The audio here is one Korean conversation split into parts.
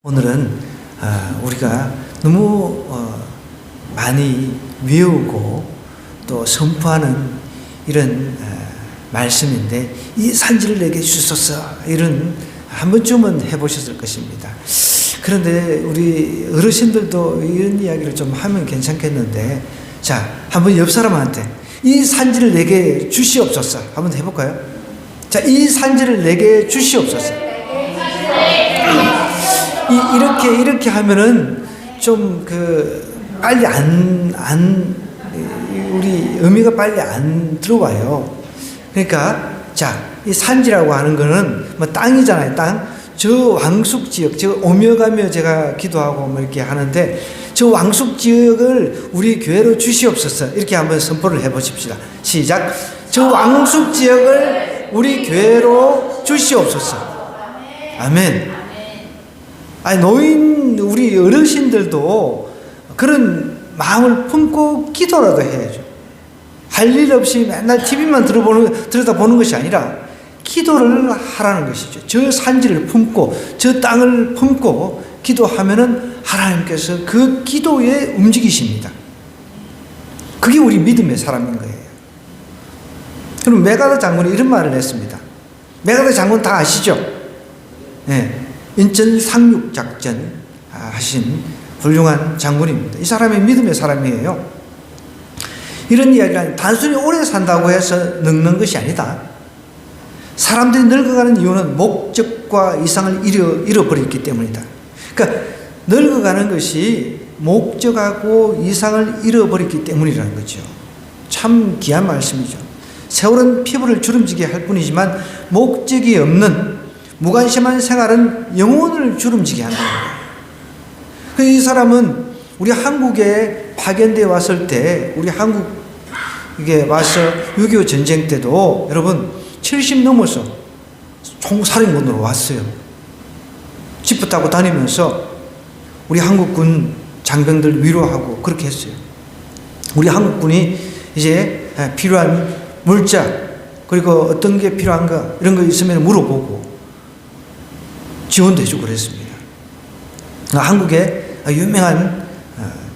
오늘은 우리가 너무 많이 외우고 또 선포하는 이런 말씀인데, 이 산지를 내게 주소서, 이런 한 번쯤은 해보셨을 것입니다. 그런데 우리 어르신들도 이런 이야기를 좀 하면 괜찮겠는데, 자, 한번 옆 사람한테 이 산지를 내게 주시옵소서 한번 해볼까요? 자, 이 산지를 내게 주시옵소서. 이렇게 하면은 좀 빨리 우리 의미가 빨리 안 들어와요. 그러니까, 자, 이 산지라고 하는 거는 뭐 땅이잖아요, 땅. 저 왕숙 지역, 저 오며 가며 제가 기도하고 뭐 이렇게 하는데, 저 왕숙 지역을 우리 교회로 주시옵소서. 이렇게 한번 선포를 해 보십시다. 시작. 저 왕숙 지역을 우리 교회로 주시옵소서. 아멘. 노인, 우리 어르신들도 그런 마음을 품고 기도라도 해야죠. 할 일 없이 맨날 TV만 들여다보는 것이 아니라 기도를 하라는 것이죠. 저 산지를 품고, 저 땅을 품고 기도하면은 하나님께서 그 기도에 움직이십니다. 그게 우리 믿음의 사람인 거예요. 그럼 메가더 장군이 이런 말을 했습니다. 메가더 장군 다 아시죠? 네. 인천 상륙작전 하신 훌륭한 장군입니다. 이 사람이 믿음의 사람이에요. 이런 이야기는 단순히 오래 산다고 해서 늙는 것이 아니다. 사람들이 늙어가는 이유는 목적과 이상을 잃어버렸기 때문이다. 그러니까 늙어가는 것이 목적하고 이상을 잃어버렸기 때문이라는 거죠. 참 귀한 말씀이죠. 세월은 피부를 주름지게 할 뿐이지만 목적이 없는 무관심한 생활은 영혼을 주름지게 한다는 거예요. 이 사람은 우리 한국에 파견되어 왔을 때, 우리 한국에 와서 6.25 전쟁 때도 여러분 70 넘어서 총사령관으로 왔어요. 지프 타고 다니면서 우리 한국군 장병들 위로하고 그렇게 했어요. 우리 한국군이 이제 필요한 물자, 그리고 어떤 게 필요한가 이런 거 있으면 물어보고 지원도 해주고 그랬습니다. 한국에 유명한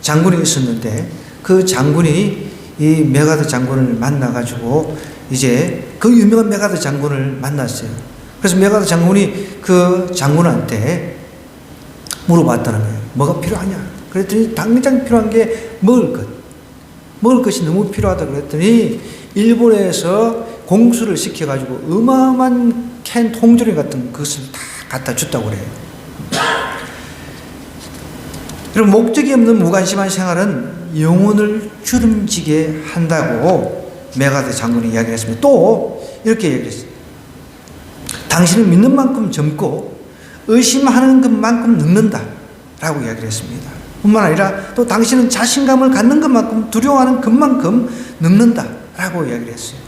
장군이 있었는데, 그 장군이 이 메가더 장군을 만나가지고 이제 그 유명한 메가더 장군을 만났어요. 그래서 메가더 장군이 그 장군한테 물어봤다는 거예요. 뭐가 필요하냐? 그랬더니 당장 필요한 게 먹을 것. 먹을 것이 너무 필요하다 그랬더니 일본에서 공수를 시켜가지고 어마어마한 캔 통조림 같은 것을 다 갖다 줬다고 그래요. 그럼 목적이 없는 무관심한 생활은 영혼을 주름지게 한다고 메가더 장군이 이야기했습니다. 또 이렇게 얘기했어요. 당신은 믿는 만큼 젊고 의심하는 것만큼 늙는다 라고 이야기를 했습니다. 뿐만 아니라 또 당신은 자신감을 갖는 것만큼 두려워하는 것만큼 늙는다 라고 이야기를 했어요.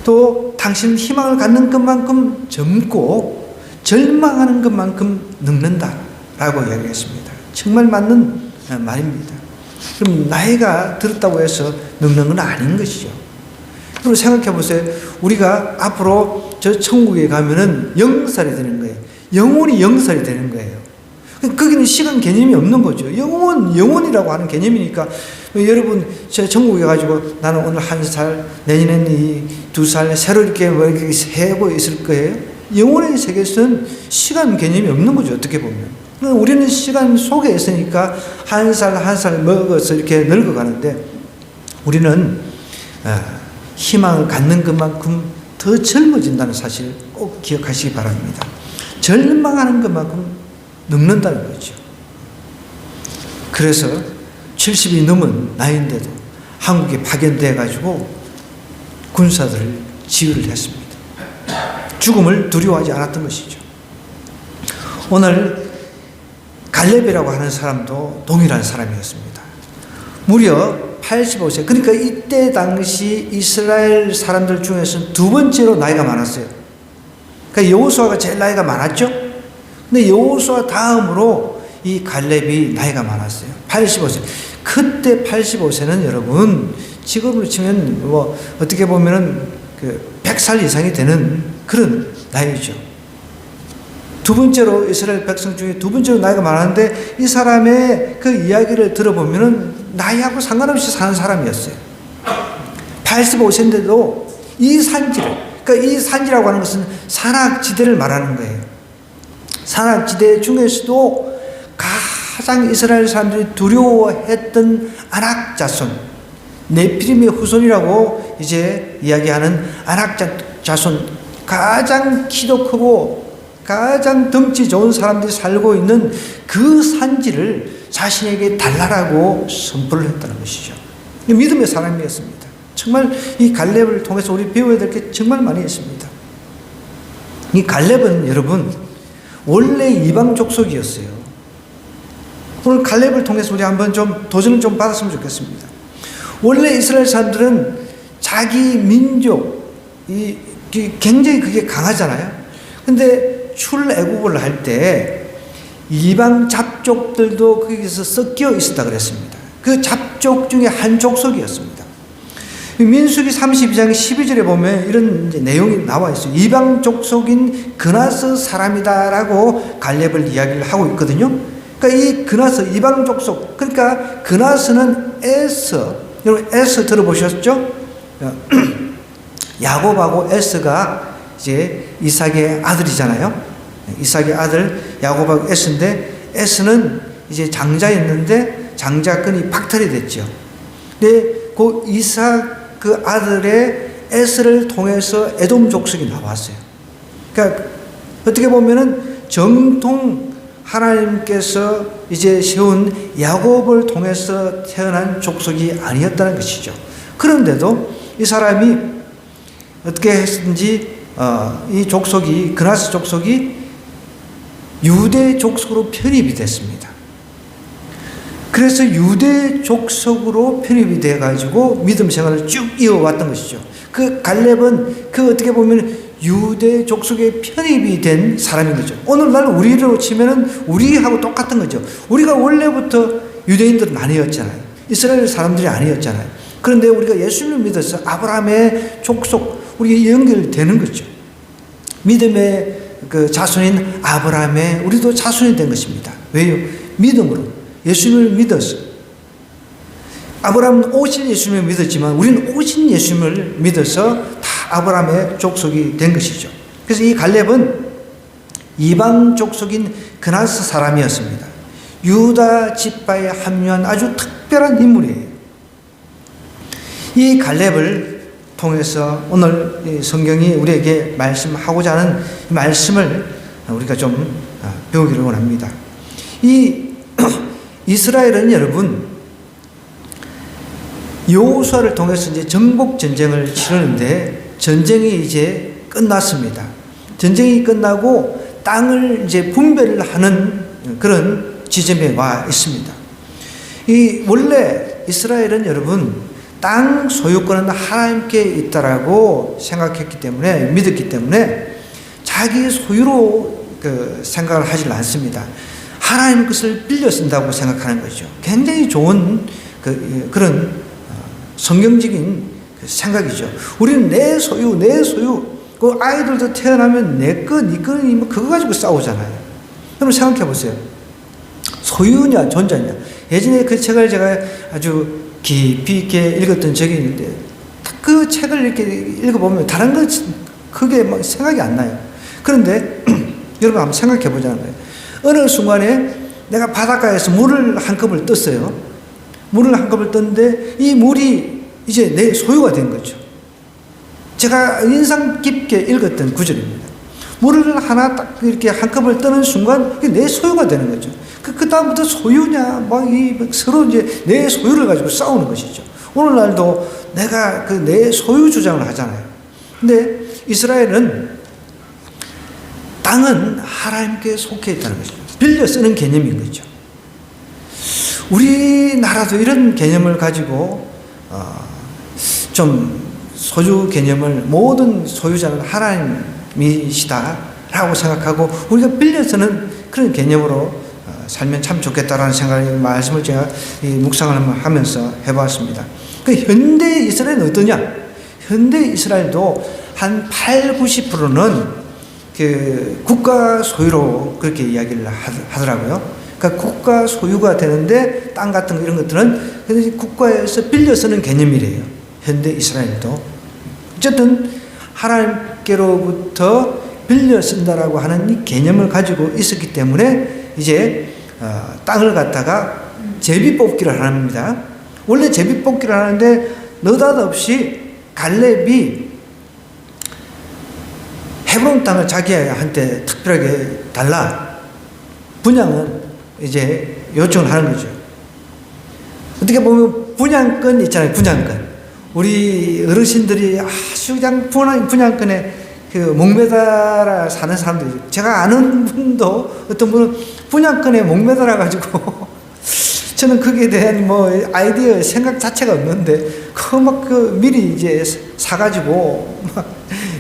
또 당신은 희망을 갖는 것만큼 젊고 절망하는 것만큼 늙는다 라고 이야기를 했습니다. 정말 맞는 말입니다. 그럼 나이가 들었다고 해서 늙는 건 아닌 것이죠. 그럼 생각해 보세요. 우리가 앞으로 저 천국에 가면은 0살이 되는 거예요. 영원히 0살이 되는 거예요. 거기는 시간 개념이 없는 거죠. 영원이라고 하는 개념이니까, 여러분, 저 천국에 가지고 나는 오늘 1살, 내년에는 2살, 새로 이렇게 세고 있을 거예요. 영혼의 세계에서는 시간 개념이 없는 거죠, 어떻게 보면. 우리는 시간 속에 있으니까 한 살 먹어서 이렇게 늙어가는데, 우리는 희망을 갖는 것만큼 더 젊어진다는 사실 꼭 기억하시기 바랍니다. 절망하는 것만큼 늙는다는 거죠. 그래서 70이 넘은 나이인데도 한국에 파견돼 가지고 군사들을 지휘를 했습니다. 죽음을 두려워하지 않았던 것이죠. 오늘 갈렙이라고 하는 사람도 동일한 사람이었습니다. 무려 85세. 그러니까 이때 당시 이스라엘 사람들 중에서 두 번째로 나이가 많았어요. 그러니까 여호수아가 제일 나이가 많았죠. 근데 여호수아 다음으로 이 갈렙이 나이가 많았어요. 85세. 그때 85세는 여러분, 지금으로 치면 뭐 어떻게 보면은 100살 이상이 되는 그런 나이죠. 두 번째로 이스라엘 백성 중에 두 번째로 나이가 많았는데 이 사람의 그 이야기를 들어보면은 나이하고 상관없이 사는 사람이었어요. 85세인데도 이 산지를, 그러니까 이 산지라고 하는 것은 산악지대를 말하는 거예요. 산악지대 중에서도 가장 이스라엘 사람들이 두려워했던 아낙 자손, 네피림의 후손이라고 이제 이야기하는 아낙 자손, 가장 키도 크고 가장 덩치 좋은 사람들이 살고 있는 그 산지를 자신에게 달라라고 선포를 했다는 것이죠. 믿음의 사람이었습니다. 정말 이 갈렙을 통해서 우리 배워야 될 게 정말 많이 있습니다. 이 갈렙은 여러분 원래 이방 족속이었어요. 오늘 갈렙을 통해서 우리 한번 좀 도전을 좀 받았으면 좋겠습니다. 원래 이스라엘 사람들은 자기 민족이 굉장히 그게 강하잖아요. 근데 출애굽을 할 때 이방 잡족들도 거기서 섞여 있었다 그랬습니다. 그 잡족 중에 한 족속이었습니다. 민수기 32장 12절에 보면 이런 이제 내용이 나와 있어요. 이방 족속인 그나스 사람이다라고 갈렙을 이야기를 하고 있거든요. 그러니까 이 그나스 이방 족속, 그러니까 그나스는 에서, 여러분 에서 들어보셨죠? 야곱하고 에서가 이제 이삭의 아들이잖아요. 이삭의 아들 야곱하고 에서인데 에서는 이제 장자였는데 장자권이 박탈이 됐죠. 근데 그 이삭 그 아들의 에서를 통해서 에돔 족속이 나왔어요. 그러니까 어떻게 보면은 정통 하나님께서 이제 세운 야곱을 통해서 태어난 족속이 아니었다는 것이죠. 그런데도 이 사람이 어떻게 했든지 이 족속이 그나스 족속이 유대 족속으로 편입이 됐습니다. 그래서 유대 족속으로 편입이 돼 가지고 믿음 생활을 쭉 이어왔던 것이죠. 그 갈렙은 그 어떻게 보면 유대 족속에 편입이 된 사람인 거죠. 오늘날 우리로 치면은 우리하고 똑같은 거죠. 우리가 원래부터 유대인들은 아니었잖아요. 이스라엘 사람들이 아니었잖아요. 그런데 우리가 예수님을 믿어서 아브라함의 족속, 우리가 연결되는 거죠. 믿음의 그 자손인 아브라함의 우리도 자손이 된 것입니다. 왜요? 믿음으로. 예수님을 믿어서. 아브라함은 오실 예수님을 믿었지만 우리는 오신 예수님을 믿어서 다 아브라함의 족속이 된 것이죠. 그래서 이 갈렙은 이방 족속인 그나스 사람이었습니다. 유다 지파에 합류한 아주 특별한 인물이에요. 이 갈렙을 통해서 오늘 성경이 우리에게 말씀하고자 하는 말씀을 우리가 좀 배우기를 원합니다. 이 이스라엘은 여러분 여호수아를 통해서 이제 정복 전쟁을 치르는데 전쟁이 이제 끝났습니다. 전쟁이 끝나고 땅을 이제 분배를 하는 그런 지점에 와 있습니다. 이 원래 이스라엘은 여러분 땅 소유권은 하나님께 있다라고 생각했기 때문에 믿었기 때문에 자기 소유로 그 생각을 하지 않습니다. 하나님 것을 빌려 쓴다고 생각하는 거죠. 굉장히 좋은 그런 성경적인 생각이죠. 우리는 내 소유, 그 아이들도 태어나면 내 거, 네 거니 뭐 그거 가지고 싸우잖아요. 여러분 생각해 보세요. 소유냐, 존재냐. 예전에 그 책을 제가 아주 깊이 있게 읽었던 적이 있는데 그 책을 이렇게 읽어보면 다른 거 크게 막 생각이 안 나요. 그런데 여러분 한번 생각해 보자는 거예요. 어느 순간에 내가 바닷가에서 물을 한 컵을 떴어요. 물을 한 컵을 떴는데 이 물이 이제 내 소유가 된 거죠. 제가 인상 깊게 읽었던 구절입니다. 물을 하나 딱 이렇게 한 컵을 떠는 순간 내 소유가 되는 거죠. 그 다음부터 소유냐, 서로 이제 내 소유를 가지고 싸우는 것이죠. 오늘날도 내가 그 내 소유 주장을 하잖아요. 근데 이스라엘은 땅은 하나님께 속해 있다는 거죠. 빌려 쓰는 개념인 거죠. 우리나라도 이런 개념을 가지고 좀 소유 개념을 모든 소유자는 하나님이시다라고 생각하고 우리가 빌려 쓰는 그런 개념으로 살면 참 좋겠다라는 생각의 말씀을 제가 묵상을 하면서 해봤습니다. 그 현대 이스라엘은 어떠냐? 현대 이스라엘도 한 80, 90%는 그 국가 소유로 그렇게 이야기를 하더라고요. 그러니까 국가 소유가 되는데 땅 같은 거 이런 것들은 국가에서 빌려 쓰는 개념이래요. 현대 이스라엘도. 어쨌든 하나님께로부터 빌려 쓴다라고 하는 이 개념을 가지고 있었기 때문에 이제 땅을 갖다가 제비 뽑기를 합니다. 원래 제비 뽑기를 하는데 느닷없이 갈렙이 헤브론 땅을 자기한테 특별하게 달라 분양은 이제 요청을 하는 거죠. 어떻게 보면 분양권 있잖아요. 분양권. 우리 어르신들이 아주 그냥 분양권에 그 목매달아 사는 사람들이, 제가 아는 분도 어떤 분은 분양권에 목매달아 가지고 저는 거기에 대한 뭐 아이디어 생각 자체가 없는데 그 미리 이제 사가지고 막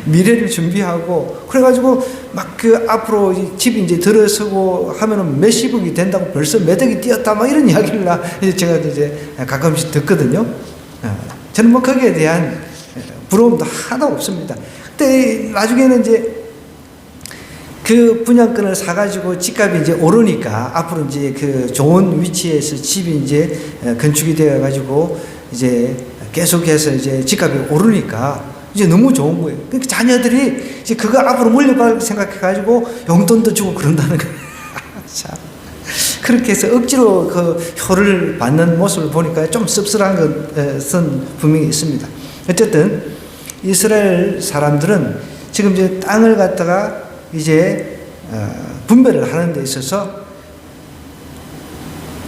미래를 준비하고 그래가지고 막 그 앞으로 집이 이제 들어서고 하면은 몇십억이 된다고 벌써 몇 억이 뛰었다 막 이런 이야기를 제가 이제 가끔씩 듣거든요. 저는 뭐 거기에 대한 부러움도 하나도 없습니다. 근데 나중에는 이제 그 분양권을 사가지고 집값이 이제 오르니까 앞으로 이제 그 좋은 위치에서 집이 이제 건축이 되어가지고 이제 계속해서 이제 집값이 오르니까 이제 너무 좋은 거예요. 그러니까 자녀들이 이제 그거 앞으로 물려받을 생각해가지고 용돈도 주고 그런다는 거예요. 참. 그렇게 해서 억지로 그 효를 받는 모습을 보니까 좀 씁쓸한 것은 분명히 있습니다. 어쨌든 이스라엘 사람들은 지금 이제 땅을 갖다가 이제 분배를 하는 데 있어서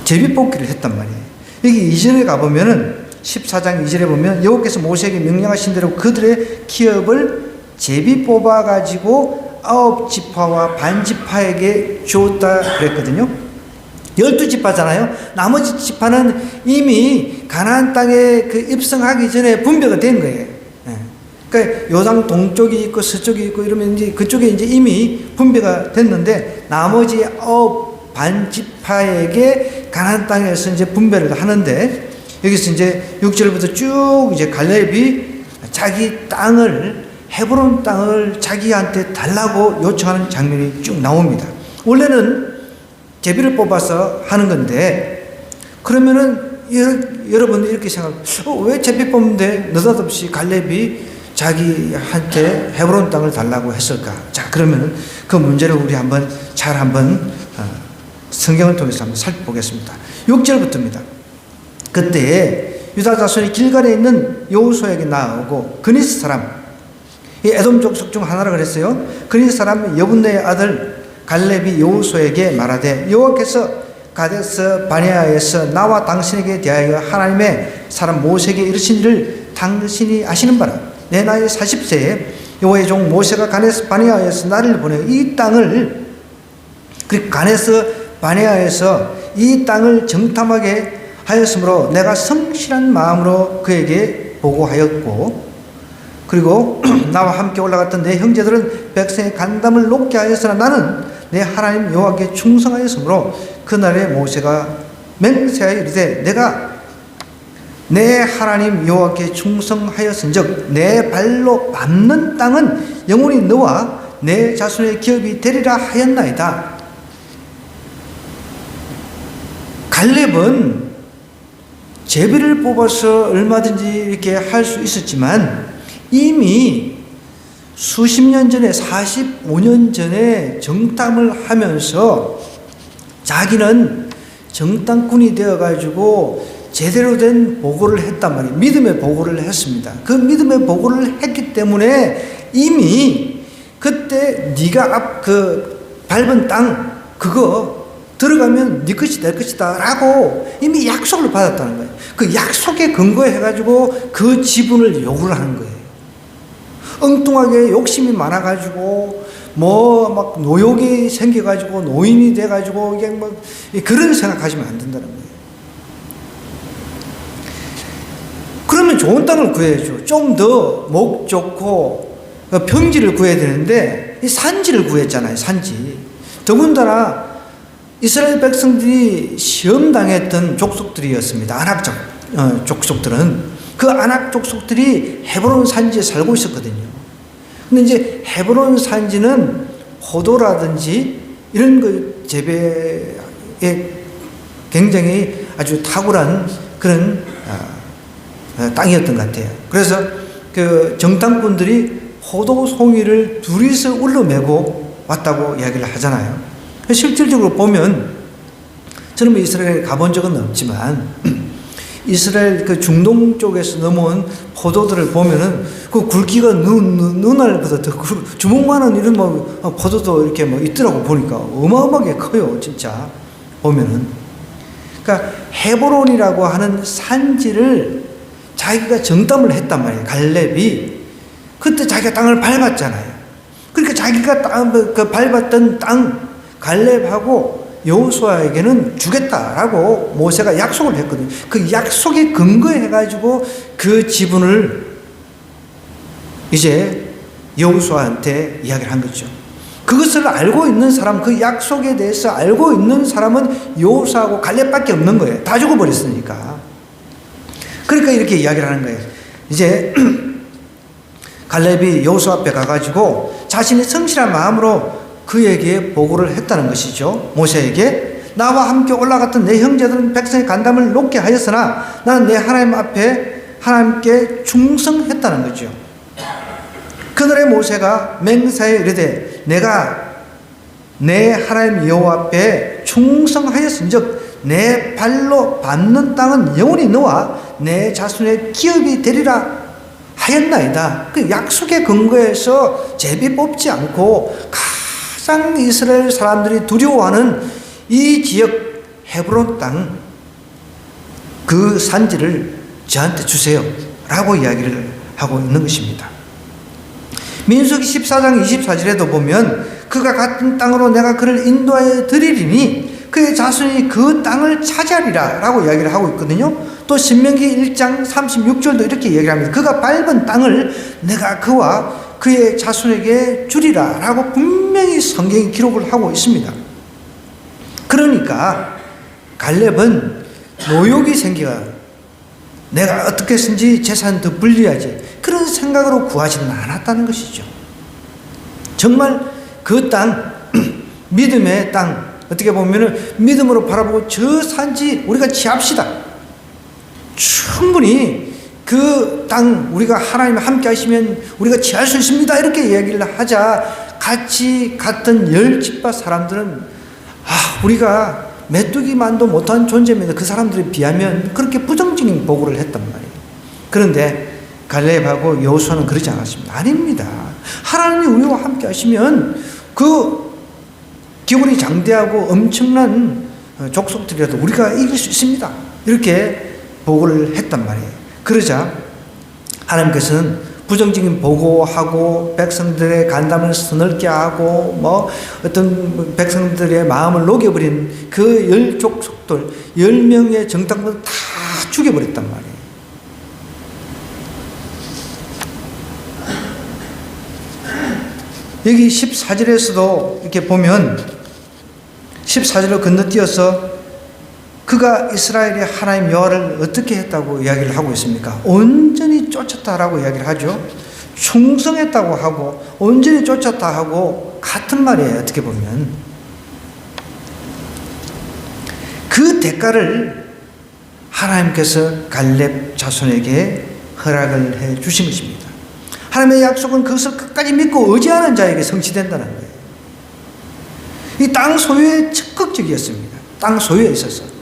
제비뽑기를 했단 말이에요. 여기 2절에 가보면은 14장 2절에 보면 여호와께서 모세에게 명령하신 대로 그들의 기업을 제비 뽑아가지고 9지파와 반지파에게 주었다 그랬거든요. 12지파잖아요. 나머지 지파는 이미 가나안 땅에 그 입성하기 전에 분배가 된 거예요. 그러니까 요당 동쪽이 있고 서쪽이 있고 이러면 이제 그쪽에 이제 이미 분배가 됐는데 나머지 9 반지파에게 가나안 땅에서 이제 분배를 하는데 여기서 이제 6절부터 쭉 이제 갈렙이 자기 땅을 헤브론 땅을 자기한테 달라고 요청하는 장면이 쭉 나옵니다. 원래는 제비를 뽑아서 하는 건데 그러면은 여러분들이 이렇게 생각해요. 왜 제비 뽑는데 느닷없이 갈렙이 자기한테 헤브론 땅을 달라고 했을까? 자, 그러면은 그 문제를 우리 한번 성경을 통해서 한번 살펴보겠습니다. 6절부터입니다. 그때 유다 자손이 길갈에 있는 여호수아에게 나아오고 그니스 사람, 이 에돔 족속 중 하나라 그랬어요. 그니스 사람 여분네의 아들 갈렙이 여호수아에게 말하되 여호와께서 가데스 바네아에서 나와 당신에게 대하여 하나님의 사람 모세에게 이르신 일을 당신이 아시는 바라. 내 나이 40세에 여호와의 종 모세가 가데스 바네아에서 나를 보내 이 땅을, 그리고 가데스 바네아에서 이 땅을 정탐하게 하였으므로 내가 성실한 마음으로 그에게 보고하였고, 그리고 나와 함께 올라갔던 내 형제들은 백성의 간담을 높게 하였으나 나는 내 하나님 여호와께 충성하였으므로 그날에 모세가 맹세하여 이르되 내가 내 하나님 여호와께 충성하였은즉 내 발로 밟는 땅은 영원히 너와 내 자손의 기업이 되리라 하였나이다. 갈렙은 제비를 뽑아서 얼마든지 이렇게 할 수 있었지만 이미 수십 년 전에 45년 전에 정탐을 하면서 자기는 정탐꾼이 되어가지고 제대로 된 보고를 했단 말이에요. 믿음의 보고를 했습니다. 그 믿음의 보고를 했기 때문에 이미 그때 네가 밟은 땅 그거 들어가면 네 것이 될 것이다 라고 이미 약속을 받았다는 거예요. 그 약속에 근거해가지고 그 지분을 요구를 하는 거예요. 엉뚱하게 욕심이 많아가지고 뭐 막 노욕이 생겨가지고 노인이 돼가지고 이게 뭐 그런 생각하시면 안 된다는 거예요. 그러면 좋은 땅을 구해야죠. 좀 더 목 좋고 평지를 구해야 되는데 이 산지를 구했잖아요. 산지. 더군다나 이스라엘 백성들이 시험당했던 족속들이었습니다. 아낙 족속들은. 그 아낙 족속들이 헤브론 산지에 살고 있었거든요. 근데 이제 헤브론 산지는 포도라든지 이런 그 재배에 굉장히 아주 탁월한 그런 땅이었던 것 같아요. 그래서 그 정탐꾼들이 포도 송이를 둘이서 울러매고 왔다고 이야기를 하잖아요. 실질적으로 보면 저는 뭐 이스라엘에 가본 적은 없지만 이스라엘 그 중동 쪽에서 넘어온 포도들을 보면은 그 굵기가 눈알보다 더 주먹만한 이런 뭐 포도도 이렇게 뭐 있더라고. 보니까 어마어마하게 커요, 진짜 보면은. 그러니까 헤브론이라고 하는 산지를 자기가 정탐을 했단 말이에요. 갈렙이 그때 자기가 땅을 밟았잖아요. 그러니까 자기가 그 밟았던 땅 갈렙하고 여호수아에게는 주겠다라고 모세가 약속을 했거든요. 그 약속에 근거해가지고 그 지분을 이제 여호수아한테 이야기를 한 거죠. 그것을 알고 있는 사람, 그 약속에 대해서 알고 있는 사람은 여호수아하고 갈렙밖에 없는 거예요. 다 죽어버렸으니까. 그러니까 이렇게 이야기를 하는 거예요. 이제 갈렙이 여호수아 앞에 가가지고 자신의 성실한 마음으로 그에게 보고를 했다는 것이죠. 모세에게 나와 함께 올라갔던 내 형제들은 백성의 간담을 높게 하였으나 나는 내 하나님 앞에 하나님께 충성했다는 거죠. 그날에 모세가 맹세에 이르되 내가 내 하나님 여호와 앞에 충성하였은즉 내 발로 밟는 땅은 영원히 너와 내 자손의 기업이 되리라 하였나이다. 그 약속의 근거에서 제비 뽑지 않고 가장 이스라엘 사람들이 두려워하는 이 지역 헤브론 땅 그 산지를 저한테 주세요 라고 이야기를 하고 있는 것입니다. 민수기 14장 24절에도 보면 그가 같은 땅으로 내가 그를 인도하여 드리리니 그의 자손이 그 땅을 차지하리라 라고 이야기를 하고 있거든요. 또 신명기 1장 36절도 이렇게 이야기를 합니다. 그가 밟은 땅을 내가 그와 그의 자손에게 주리라 라고 분명히 성경이 기록을 하고 있습니다. 그러니까 갈렙은 노욕이 생겨가 내가 어떻게 해서든지 재산 더 불리하지 그런 생각으로 구하지는 않았다는 것이죠. 정말 그 땅 믿음의 땅 어떻게 보면은 믿음으로 바라보고 저 산지 우리가 취합시다. 충분히 그 땅 우리가 하나님 함께 하시면 우리가 취할 수 있습니다. 이렇게 이야기를 하자 같이 갔던 10집파 사람들은 우리가 메뚜기만도 못한 존재입니다. 그 사람들에 비하면 그렇게 부정적인 보고를 했단 말이에요. 그런데 갈렙하고 여호수아는 그러지 않았습니다. 아닙니다. 하나님이 우리와 함께 하시면 그 기운이 장대하고 엄청난 족속들이라도 우리가 이길 수 있습니다. 이렇게 보고를 했단 말이에요. 그러자 하나님께서는 부정적인 보고하고 백성들의 간담을 서늘게 하고 뭐 어떤 백성들의 마음을 녹여버린 그 10족속들 10명의 정탐꾼을 다 죽여버렸단 말이에요. 여기 14절에서도 이렇게 보면 14절로 건너뛰어서 그가 이스라엘의 하나님 여호와를 어떻게 했다고 이야기를 하고 있습니까? 온전히 쫓았다라고 이야기를 하죠. 충성했다고 하고 온전히 쫓았다 하고 같은 말이에요. 어떻게 보면 그 대가를 하나님께서 갈렙 자손에게 허락을 해 주신 것입니다. 하나님의 약속은 그것을 끝까지 믿고 의지하는 자에게 성취된다는 거예요. 이 땅 소유에 적극적이었습니다. 땅 소유에 있어서.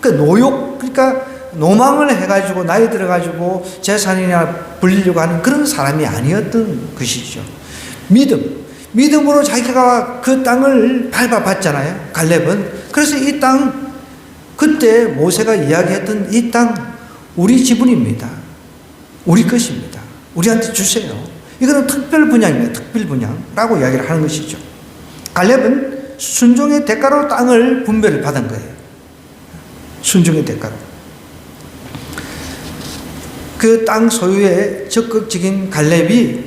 그러니까 노망을 해가지고 나이 들어가지고 재산이나 불리려고 하는 그런 사람이 아니었던 것이죠. 믿음으로 자기가 그 땅을 밟아봤잖아요. 갈렙은. 그래서 이 땅 그때 모세가 이야기했던 이 땅 우리 지분입니다. 우리 것입니다. 우리한테 주세요. 이거는 특별 분양입니다. 특별 분양라고 이야기를 하는 것이죠. 갈렙은 순종의 대가로 땅을 분배를 받은 거예요. 순종의 대가로. 그 땅 소유에 적극적인 갈렙이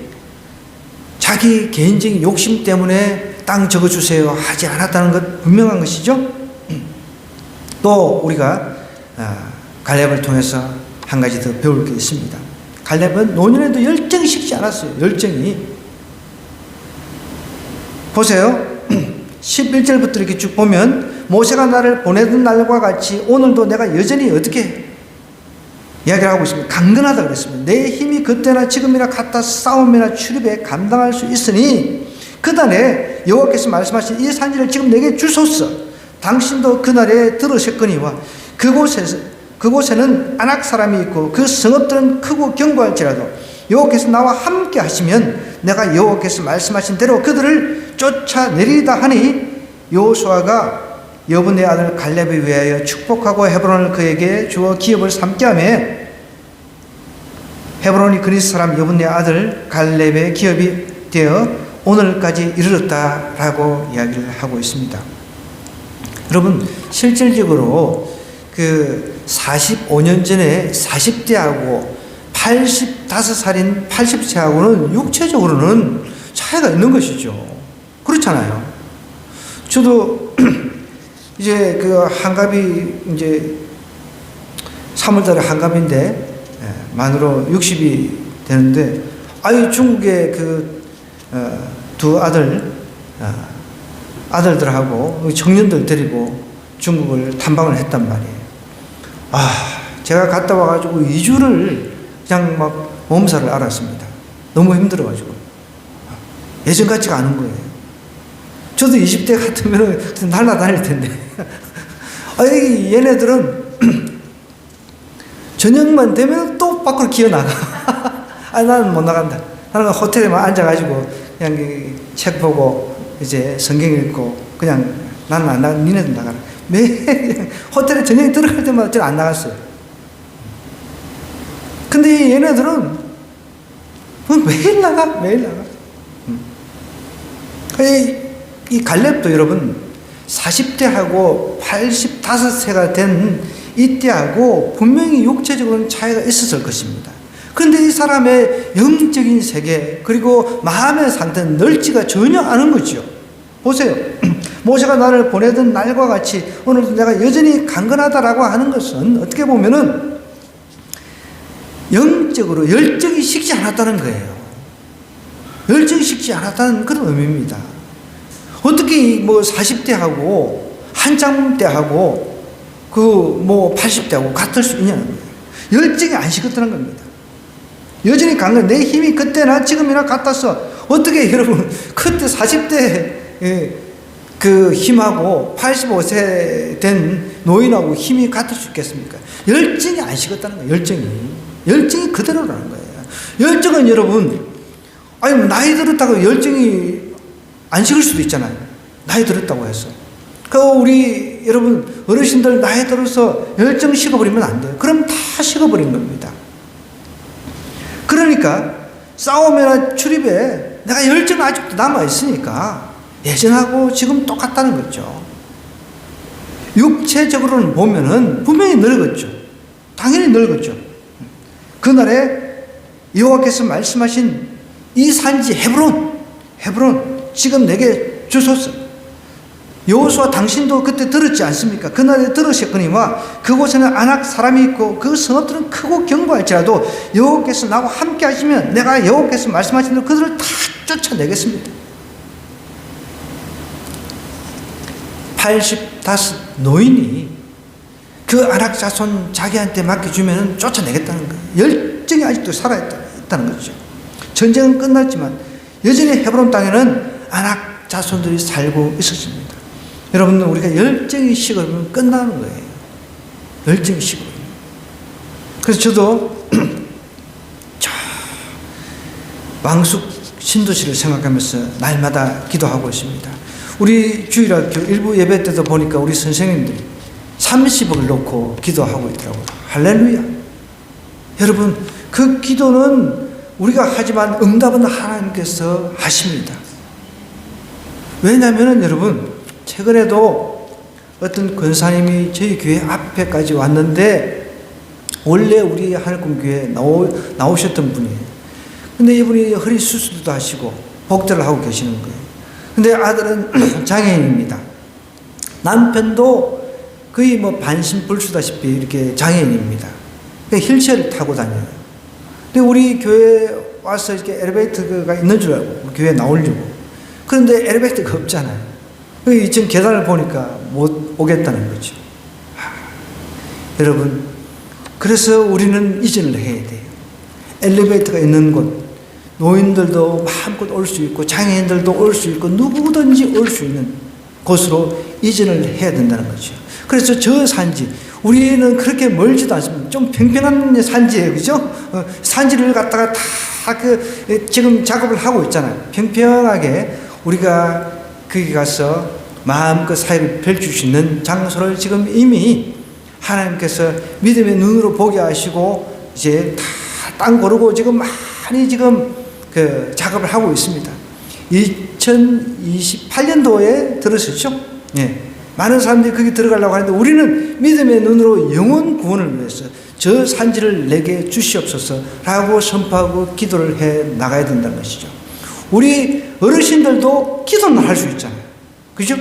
자기 개인적인 욕심 때문에 땅 적어주세요 하지 않았다는 것 분명한 것이죠. 또 우리가 갈렙을 통해서 한 가지 더 배울 게 있습니다. 갈렙은 노년에도 열정이 식지 않았어요. 열정이 보세요. 11절부터 이렇게 쭉 보면 모세가 나를 보내던 날과 같이 오늘도 내가 여전히 어떻게 이야기를 하고 있습니다. 강건하다 그랬습니다. 내 힘이 그때나 지금이나 같아 싸움이나 출입에 감당할 수 있으니 그날에 여호와께서 말씀하신 이 산지를 지금 내게 주소서. 당신도 그날에 들으셨거니와 그곳에는 아낙 사람이 있고 그 성읍들은 크고 견고할지라도 여호와께서 나와 함께 하시면 내가 여호와께서 말씀하신 대로 그들을 쫓아내리다 하니 여호수아가 여분의 아들 갈렙을 위하여 축복하고 헤브론을 그에게 주어 기업을 삼게 하며 헤브론이 그리스 사람 여분의 아들 갈렙의 기업이 되어 오늘까지 이르렀다라고 이야기를 하고 있습니다. 여러분 실질적으로 그 45년 전에 40대하고 85살인 80세하고는 육체적으로는 차이가 있는 것이죠. 그렇잖아요. 저도 이제 그 한갑이 이제 3월달에 한갑인데 만으로 60이 되는데 중국의 그 두 아들들하고 청년들 데리고 중국을 탐방을 했단 말이에요. 제가 갔다 와가지고 2주를 그냥 막 몸살을 앓았습니다. 너무 힘들어가지고. 예전 같지가 않은 거예요. 저도 20대 같으면 날라다닐 텐데. 얘네들은 저녁만 되면 또 밖으로 기어나가. 나는 못 나간다. 나는 호텔에만 앉아가지고 그냥 책 보고 이제 성경 읽고 그냥 나는 안 나가. 니네들 나가라. 매일 호텔에 저녁에 들어갈 때마다 저는 안 나갔어요. 근데 얘네들은 매일 나가. 이 갈렙도 여러분 40대하고 85세가 된 이때하고 분명히 육체적으로는 차이가 있었을 것입니다. 그런데 이 사람의 영적인 세계 그리고 마음의 상태는 넓지가 전혀 않은 거죠. 보세요. 모세가 나를 보내던 날과 같이 오늘도 내가 여전히 강건하다라고 하는 것은 어떻게 보면은 영적으로 열정이 식지 않았다는 거예요. 열정이 식지 않았다는 그런 의미입니다. 어떻게 40대하고 한참 때하고 80대하고 같을 수 있냐는 거예요. 열정이 안 식었다는 겁니다. 여전히 강건, 내 힘이 그때나 지금이나 같았어. 어떻게 여러분 그때 40대 그 힘하고 85세 된 노인하고 힘이 같을 수 있겠습니까? 열정이 안 식었다는 거예요. 열정이 그대로라는 거예요. 열정은 여러분 나이 들었다고 열정이 안 식을 수도 있잖아요. 나이 들었다고 해서. 우리 여러분 어르신들 나이 들어서 열정 식어버리면 안 돼요. 그럼 다 식어버린 겁니다. 그러니까 싸움이나 출입에 내가 열정이 아직도 남아있으니까 예전하고 지금 똑같다는 거죠. 육체적으로는 보면은 분명히 늙었죠. 당연히 늙었죠. 그날에 여호와께서 말씀하신 이 산지 헤브론 지금 내게 주소서. 여호수아 당신도 그때 들었지 않습니까? 그날에 들으셨거니와 그곳에는 아낙 사람이 있고 그 성읍들은 크고 견고할지라도 여호와께서 나와 함께 하시면 내가 여호와께서 말씀하신 대로 그들을 다 쫓아내겠습니다. 85 노인이 그 아낙 자손 자기한테 맡겨주면 쫓아내겠다는 거예요. 열정이 아직도 살아있다는 거죠. 전쟁은 끝났지만 여전히 헤브론 땅에는 아낙 자손들이 살고 있었습니다. 여러분, 우리가 열정이 식으면 끝나는 거예요. 열정이 식으면. 그래서 저도 왕숙 신도시를 생각하면서 날마다 기도하고 있습니다. 우리 주일학교 일부 예배 때도 보니까 우리 선생님들이 30억을 놓고 기도하고 있더라고요. 할렐루야. 여러분, 그 기도는 우리가 하지만 응답은 하나님께서 하십니다. 왜냐하면 여러분, 최근에도 어떤 권사님이 저희 교회 앞에까지 왔는데 원래 우리 하늘꿈교회에 나오셨던 분이에요. 근데 이분이 허리 수술도 하시고 복대를 하고 계시는 거예요. 근데 아들은 장애인입니다. 남편도 거의 반신불수다시피 이렇게 장애인입니다. 휠체어를 타고 다녀요. 근데 우리 교회에 와서 이렇게 엘리베이터가 있는 줄 알고 교회에 나오려고. 그런데 엘리베이터가 없잖아요. 지금 계단을 보니까 못 오겠다는 거죠. 여러분, 그래서 우리는 이전을 해야 돼요. 엘리베이터가 있는 곳, 노인들도 마음껏 올 수 있고 장애인들도 올 수 있고 누구든지 올 수 있는 곳으로 이전을 해야 된다는 거죠. 그래서 저 산지, 우리는 그렇게 멀지도 않습니다. 좀 평평한 산지예요, 그죠? 산지를 갖다가 다 지금 작업을 하고 있잖아요. 평평하게 우리가 거기 가서 마음껏 사역을 펼칠 수 있는 장소를 지금 이미 하나님께서 믿음의 눈으로 보게 하시고 이제 다 땅 고르고 지금 많이 지금 작업을 하고 있습니다. 2028년도에 들었었죠? 예. 많은 사람들이 거기 들어가려고 하는데 우리는 믿음의 눈으로 영혼 구원을 위해서 저 산지를 내게 주시옵소서라고 선포하고 기도를 해 나가야 된다는 것이죠. 우리 어르신들도 기도는 할 수 있잖아요. 그죠?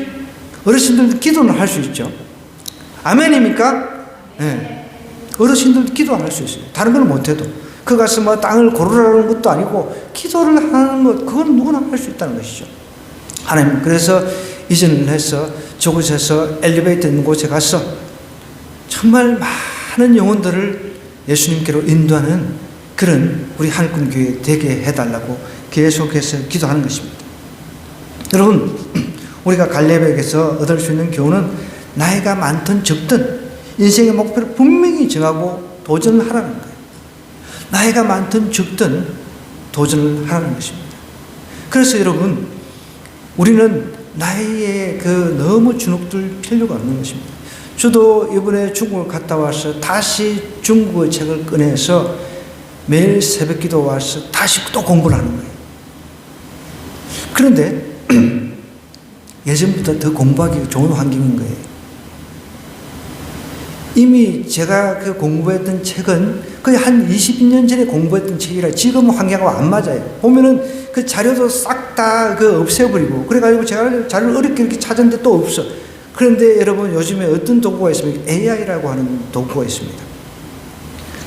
어르신들도 기도는 할 수 있죠. 아멘입니까? 네. 어르신들도 기도할 수 있어요. 다른 걸 못해도. 그 가서 뭐 땅을 고르라는 것도 아니고 기도를 하는 것, 그건 누구나 할 수 있다는 것이죠. 하나님, 그래서 이전을 해서 저곳에서 엘리베이터 있는 곳에 가서 정말 많은 영혼들을 예수님께로 인도하는 그런 우리 한국교회 되게 해달라고 계속해서 기도하는 것입니다. 여러분, 우리가 갈렙에게서 얻을 수 있는 교훈은 나이가 많든 적든 인생의 목표를 분명히 정하고 도전을 하라는 거예요. 나이가 많든 적든 도전을 하라는 것입니다. 그래서 여러분, 우리는 나이에 너무 주눅들 필요가 없는 것입니다. 저도 이번에 중국을 갔다 와서 다시 중국어 책을 꺼내서 매일 새벽 기도 와서 다시 또 공부를 하는 거예요. 그런데 예전보다 더 공부하기 좋은 환경인 거예요. 이미 제가 공부했던 책은 거의 한 20년 전에 공부했던 책이라 지금 환경하고 안 맞아요. 보면은 그 자료도 싹 다 없애버리고, 그래가지고 제가 자료를 어렵게 이렇게 찾았는데 또 없어. 그런데 여러분, 요즘에 어떤 도구가 있습니까? AI라고 하는 도구가 있습니다.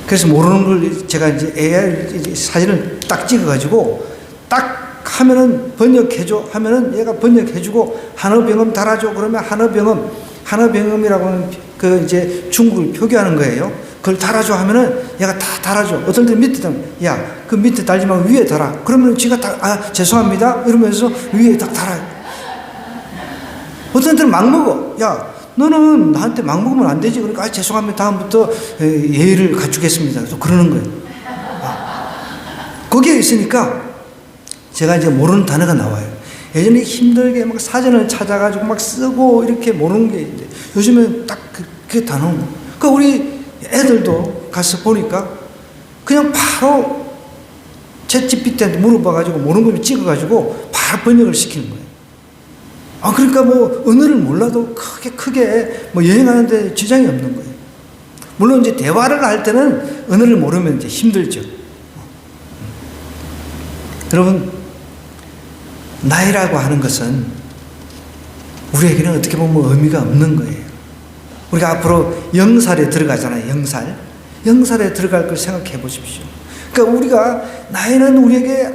그래서 모르는 걸 제가 이제 AI 사진을 딱 찍어가지고 딱 하면은 번역해줘 하면은 얘가 번역해주고 한어병음 달아줘 그러면 한어병음이라고 하는 이제 중국을 표기하는 거예요. 그걸 달아줘 하면은 얘가 다 달아줘. 어떨 때 밑에 달면, 야, 그 밑에 달지 말고 위에 달아. 그러면 지가 딱, 죄송합니다. 이러면서 위에 딱 달아요. 어떤 때는 막 먹어. 야, 너는 나한테 막 먹으면 안 되지. 그러니까, 죄송합니다. 다음부터 예의를 갖추겠습니다. 또 그러는 거예요. 거기에 있으니까 제가 이제 모르는 단어가 나와요. 예전에 힘들게 막 사전을 찾아가지고 막 쓰고 이렇게 모르는 게 있는데 요즘엔 딱 그게 다 나오는 거예요. 그러니까 우리 애들도 가서 보니까 그냥 바로 챗GPT한테 물어봐가지고 모르는 걸 찍어가지고 바로 번역을 시키는 거예요. 그러니까 뭐 언어를 몰라도 크게 뭐 여행하는데 지장이 없는 거예요. 물론 이제 대화를 할 때는 언어를 모르면 이제 힘들죠. 여러분, 나이라고 하는 것은 우리에게는 어떻게 보면 의미가 없는 거예요. 우리가 앞으로 영살에 들어가잖아요. 영살에 들어갈 걸 생각해 보십시오. 그러니까 우리가 나이는 우리에게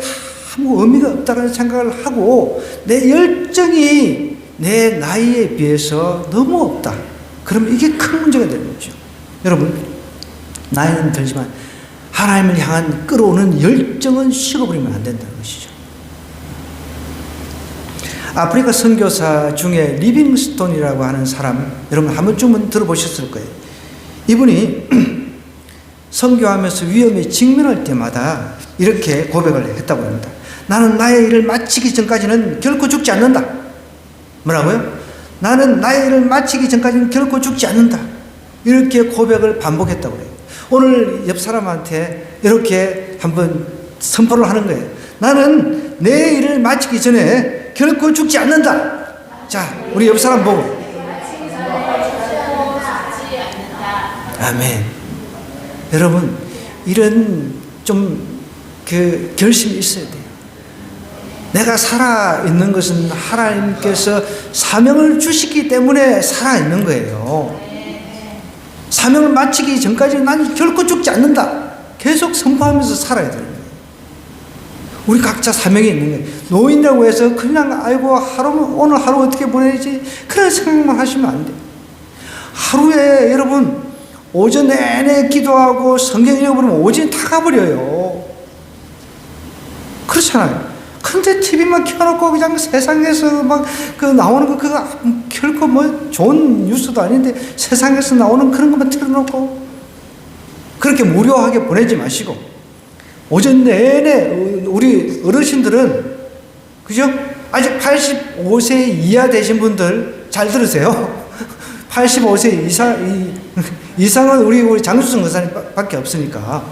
아무 의미가 없다는 생각을 하고 내 열정이 내 나이에 비해서 너무 없다. 그러면 이게 큰 문제가 되는 거죠. 여러분, 나이는 들지만 하나님을 향한 끌어오는 열정은 식어버리면 안 된다는 것이죠. 아프리카 선교사 중에 리빙스톤이라고 하는 사람, 여러분 한 번쯤은 들어보셨을 거예요. 이분이 선교하면서 위험에 직면할 때마다 이렇게 고백을 했다고 합니다. 나는 나의 일을 마치기 전까지는 결코 죽지 않는다. 뭐라고요? 나는 나의 일을 마치기 전까지는 결코 죽지 않는다. 이렇게 고백을 반복했다고 해요. 오늘 옆 사람한테 이렇게 한번 선포를 하는 거예요. 나는 내 일을 마치기 전에 결코 죽지 않는다. 자, 우리 옆 사람 보고. 아멘. 여러분, 이런 좀 결심이 있어야 돼요. 내가 살아있는 것은 하나님께서 사명을 주시기 때문에 살아있는 거예요. 사명을 마치기 전까지 난 결코 죽지 않는다. 계속 선포하면서 살아야 되는 거예요. 우리 각자 사명이 있는 거예요. 노인이라고 해서 그냥 아이고 오늘 하루 어떻게 보내야지 그런 생각만 하시면 안 돼요. 하루에 여러분 오전 내내 기도하고 성경 읽어버리면 오전이 다 가버려요. 그렇잖아요. 근데 TV만 켜놓고 그냥 세상에서 막 그 나오는 거 그거 결코 뭐 좋은 뉴스도 아닌데 세상에서 나오는 그런 것만 틀어놓고 그렇게 무료하게 보내지 마시고 오전 내내 우리 어르신들은 그죠? 아직 85세 이하 되신 분들 잘 들으세요. 85세 이상은 우리 장수성 의사님 밖에 없으니까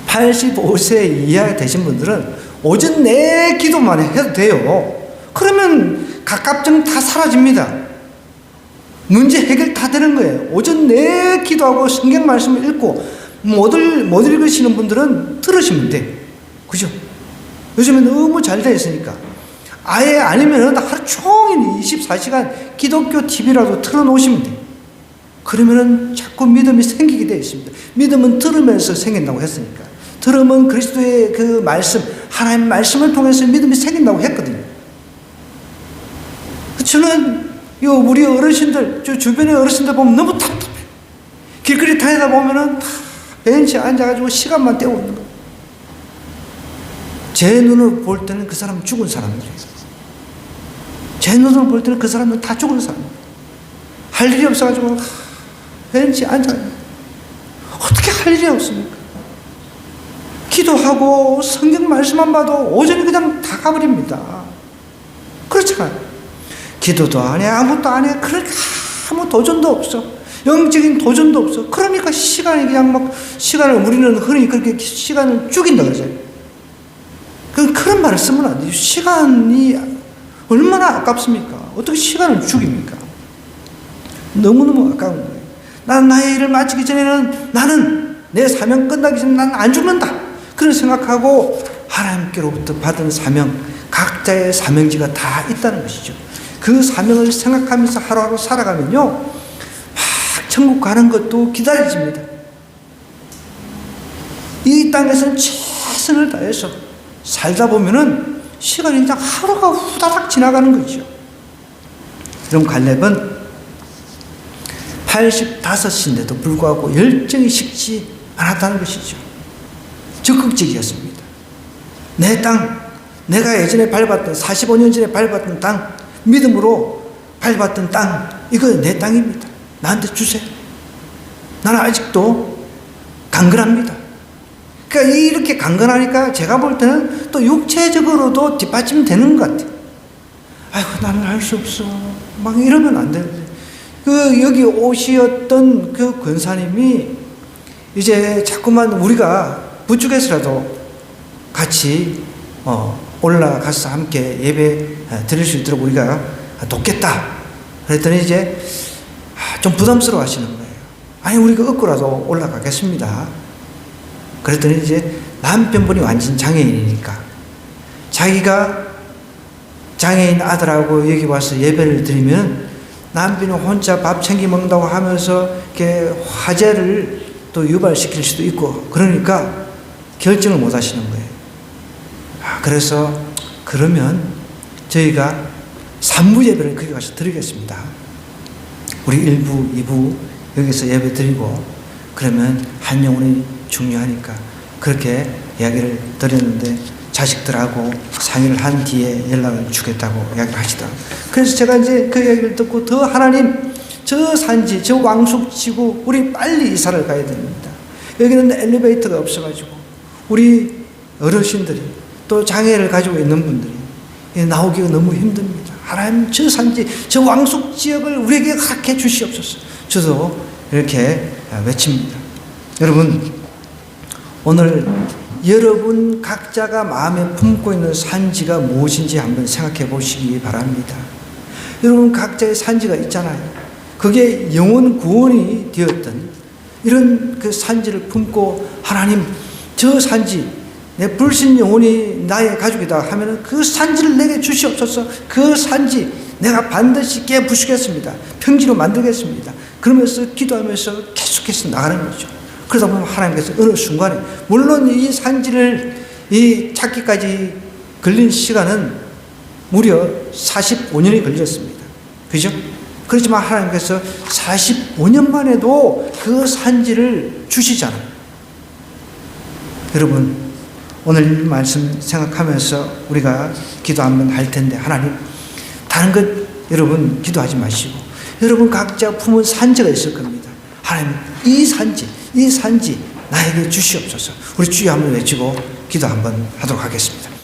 85세 이하 되신 분들은 오전 내 기도만 해도 돼요. 그러면 갑갑증 다 사라집니다. 문제 해결 다 되는 거예요. 오전 내 기도하고 성경 말씀을 읽고 못 읽으시는 분들은 들으시면 돼. 그죠? 요즘에 너무 잘 되어 있으니까. 아예 아니면 하루 종일 24시간 기독교 TV라도 틀어놓으시면 돼. 그러면은 자꾸 믿음이 생기게 되어 있습니다. 믿음은 들으면서 생긴다고 했으니까. 들으면 그리스도의 그 말씀, 하나님의 말씀을 통해서 믿음이 생긴다고 했거든요. 저는 우리 어르신들, 저 주변의 어르신들 보면 너무 답답해. 길거리 다니다 보면은 다 벤치에 앉아가지고 시간만 때우고 있는 거예요. 제 눈으로 볼 때는 그 사람은 죽은 사람들이에요. 제 눈으로 볼 때는 그 사람은 다 죽은 사람이에요. 할 일이 없어가지고 벤치에 앉아있는 거예요. 어떻게 할 일이 없습니까? 기도하고 성경 말씀만 봐도 오전이 그냥 다 가버립니다. 그렇잖아요. 기도도 안 해, 아무것도 안 해. 그렇게 아무 도전도 없어. 영적인 도전도 없어. 그러니까 시간이 그냥 막, 시간을 우리는 흔히 그렇게 시간을 죽인다 그러잖아요. 그런 말을 쓰면 안 돼요. 시간이 얼마나 아깝습니까? 어떻게 시간을 죽입니까? 너무너무 아까운 거예요. 나는 나의 일을 마치기 전에는 나는 내 사명 끝나기 전에 나는 안 죽는다. 그런 생각하고 하나님께로부터 받은 사명, 각자의 사명지가 다 있다는 것이죠. 그 사명을 생각하면서 하루하루 살아가면요, 막 천국 가는 것도 기다려집니다. 이 땅에서는 최선을 다해서 살다 보면은 시간이 그냥 하루가 후다닥 지나가는 거죠. 그럼 갈렙은 85인데도 불구하고 열정이 식지 않았다는 것이죠. 적극적이었습니다. 내 땅, 내가 예전에 밟았던 45년 전에 밟았던 땅, 믿음으로 밟았던 땅, 이거 내 땅입니다. 나한테 주세요. 나는 아직도 강건합니다. 그러니까 이렇게 강건하니까 제가 볼 때는 또 육체적으로도 뒷받침되는 것 같아요. 아이고 나는 할 수 없어. 막 이러면 안 되는데. 여기 오시었던 그 권사님이 이제 자꾸만 우리가 부축해서라도 같이 올라가서 함께 예배 드릴 수 있도록 우리가 돕겠다. 그랬더니 이제 좀 부담스러워 하시는 거예요. 아니 우리가 얻고라도 올라가겠습니다. 그랬더니 이제 남편분이 완전 장애인이니까 자기가 장애인 아들하고 여기 와서 예배를 드리면 남편이 혼자 밥 챙겨 먹는다고 하면서 이렇게 화제를 또 유발시킬 수도 있고 그러니까 결정을 못 하시는 거예요. 그래서 그러면 저희가 3부 예배를 거기 가서 드리겠습니다. 우리 1부, 2부 여기서 예배 드리고 그러면 한 영혼이 중요하니까 그렇게 이야기를 드렸는데 자식들하고 상의를 한 뒤에 연락을 주겠다고 이야기를 하시더라고요. 그래서 제가 이제 그 이야기를 듣고 더 하나님 저 산지 저 왕숙지구 우리 빨리 이사를 가야 됩니다. 여기는 엘리베이터가 없어가지고 우리 어르신들이 또 장애를 가지고 있는 분들이 나오기가 너무 힘듭니다. 하나님 저 산지 저 왕숙지역을 우리에게 허락해 주시옵소서. 저도 이렇게 외칩니다. 여러분 오늘 여러분 각자가 마음에 품고 있는 산지가 무엇인지 한번 생각해 보시기 바랍니다. 여러분 각자의 산지가 있잖아요. 그게 영혼 구원이 되었던 이런 그 산지를 품고 하나님 저 산지 내 불신 영혼이 나의 가족이다 하면은 그 산지를 내게 주시옵소서. 그 산지 내가 반드시 깨부수겠습니다. 평지로 만들겠습니다. 그러면서 기도하면서 계속해서 나가는 거죠. 그러다 보면 하나님께서 어느 순간에 물론 이 산지를 이 찾기까지 걸린 시간은 무려 45년이 걸렸습니다. 그죠? 그렇지만 하나님께서 45년 만에도 그 산지를 주시잖아요. 여러분, 오늘 이 말씀 생각하면서 우리가 기도 한번 할 텐데, 하나님, 다른 것 여러분 기도하지 마시고, 여러분 각자 품은 산지가 있을 겁니다. 하나님, 이 산지 나에게 주시옵소서. 우리 주여 한번 외치고 기도 한번 하도록 하겠습니다.